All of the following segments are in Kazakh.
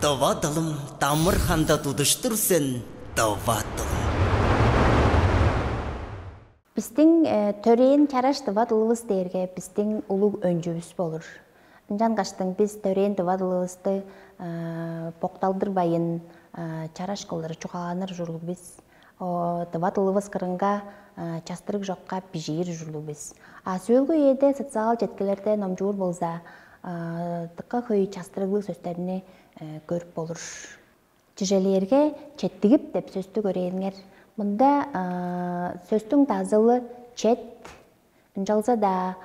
Давадылым тамыр ханда тудыштырсын, давадылым. Біздің төрейін чараш давадылыбыз дерге біздің ұлы өнжөбіз болыр. Жан қаштың біз төрейін давадылыбызды боқталдырбайын чараш қылыр, чуғаланыр жүрлік біз. Давадылыбыз қырынға частырық жоққа пижейір жүрлік біз. Сөйлгі еді социал жеткілерді номжуыр болза, тыққа көй частырықлық сөздеріне көріп болыр. Жүжелерге четтігіп деп сөзді көрейіңер. Мұнда сөздің тазылы чет, жалса да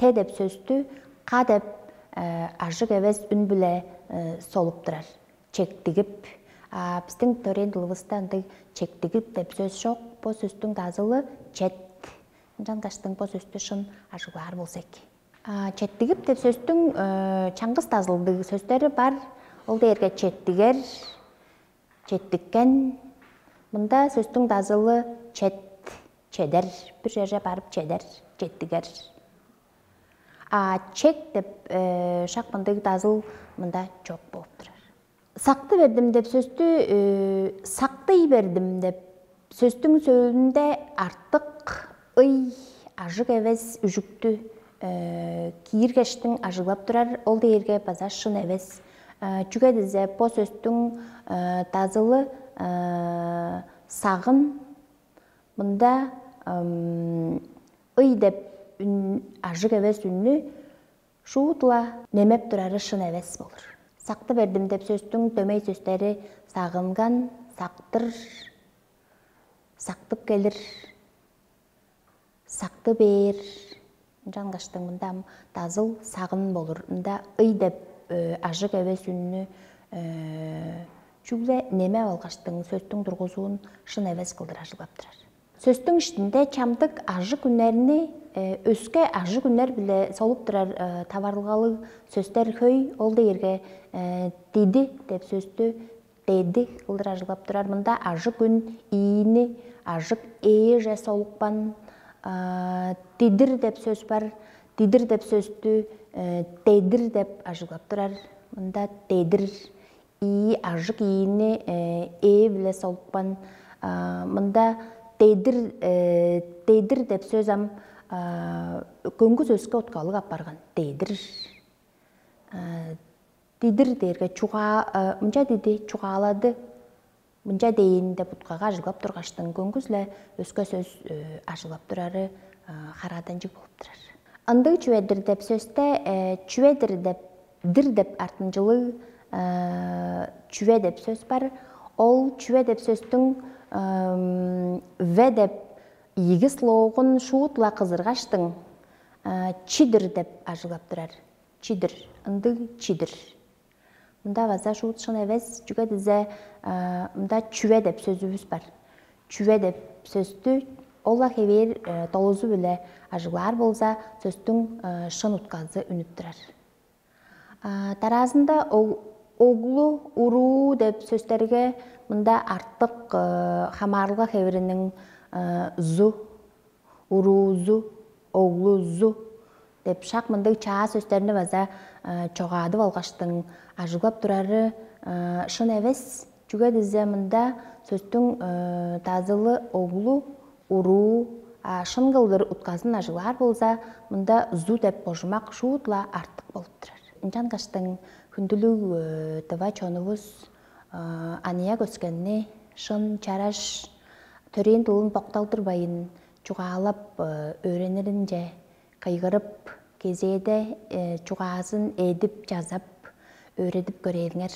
те деп сөзді қа деп ажық әвес үн біле солып тұрар. Чектігіп. Біздің төрен дылывыста чектігіп деп сөз жоқ, бұл сөздің тазылы чет. Жан қаштың бұл сөзді шын ажығылар болсек. Четтігіп деп сөздің чаңғыз тазылды сөздері бар. Ол дерге четтігер, четтіккен. Мұнда сөздің тазылы чет, чедер. Бір жерге барып чедер, четтігер. Чек деп шақ мұндағы тазыл мұнда жоқ болып тұрар. Сақты бердім деп сөзді сақты бердім деп сөздің сөйлінде артық ый ажық әвес үжікті киіргештің ажығлап тұрар. Ол дейірге база шын әвес. Жүге дізе по сөздің тазылы сағын. Мұнда ый деп ажық әвес үнні шуытла немеп тұрары шын әвес болыр. Сақты бердім деп сөздің төмей сөздері сағынған, сақтыр, сақтып келір, сақты бер. Жан қаштың мұнда тазыл сағын болыр. Мұнда ый деп ажық әвес үнні жүгле неме алғаштың сөздің тұрғызуын шын әвес қылдыр ажылап тұрар. Сөздің іштінде чамдық ажық үнеріні өске ажық үнер біле солып тұрар таварылғалы сөздер көй. Ол дейірге деді деп сөзді деді қылдыр ажылап тұрар. Мұнда ажық үн иіні, ажық жа солықпан. Дедір деп сөз бар. Дедір деп сөзді дедір деп ажылап тұрар. Мұнда дедір ажық иіні біле солықпан. Мұнда дедір деп сөз ам көңгіз өске отқалық апарған. Дедір. Дедір дерге мұнша деді чуғалады. Мұнша дейін деп ұтқаға ажылап тұрғаштың көңгізлі өске сөз ажылап тұрары қарадан жық болып тұрар. Андығы чүведір деп сөзді чүведір деп дір деп артынжылы чүве деп сөз бар. Ол чүве деп сөздің ве деп егі слоғын шуытла қызырғаштың чидір деп ажылап тұрар. Чидір. Андығы чидір. Мұнда ваза шуыт шын әвес жүге дізе мұнда чүве деп сөзіміз бар. Чүве деп сөзді олла хевер толызу біле ажылар болса сөздің шын ұтқазы үніп тұрар. Таразында оғлу, ұру деп сөздерге мұнда артық хамарлыға хеверінің зу, ұру-зу, оғлу-зу деп шақ мұндағы чаға сөздеріне база чоғады болғаштың ажылап тұрары шын әвес. Жүге дізе мұнда сөздің тазылы оғлу, ұру, шын қылдыр ұтқазын ажылар болса, мұнда зу деп қожымақ шуытла артық болып тұрар. Жан қаштың күнділік тыва чонығыз ания көскенне шын чараш төрен тұлын боқталдырбайын чуғалап өренерінже қайғырып кезеде чуғасын едіп жазап өредіп көреліңер.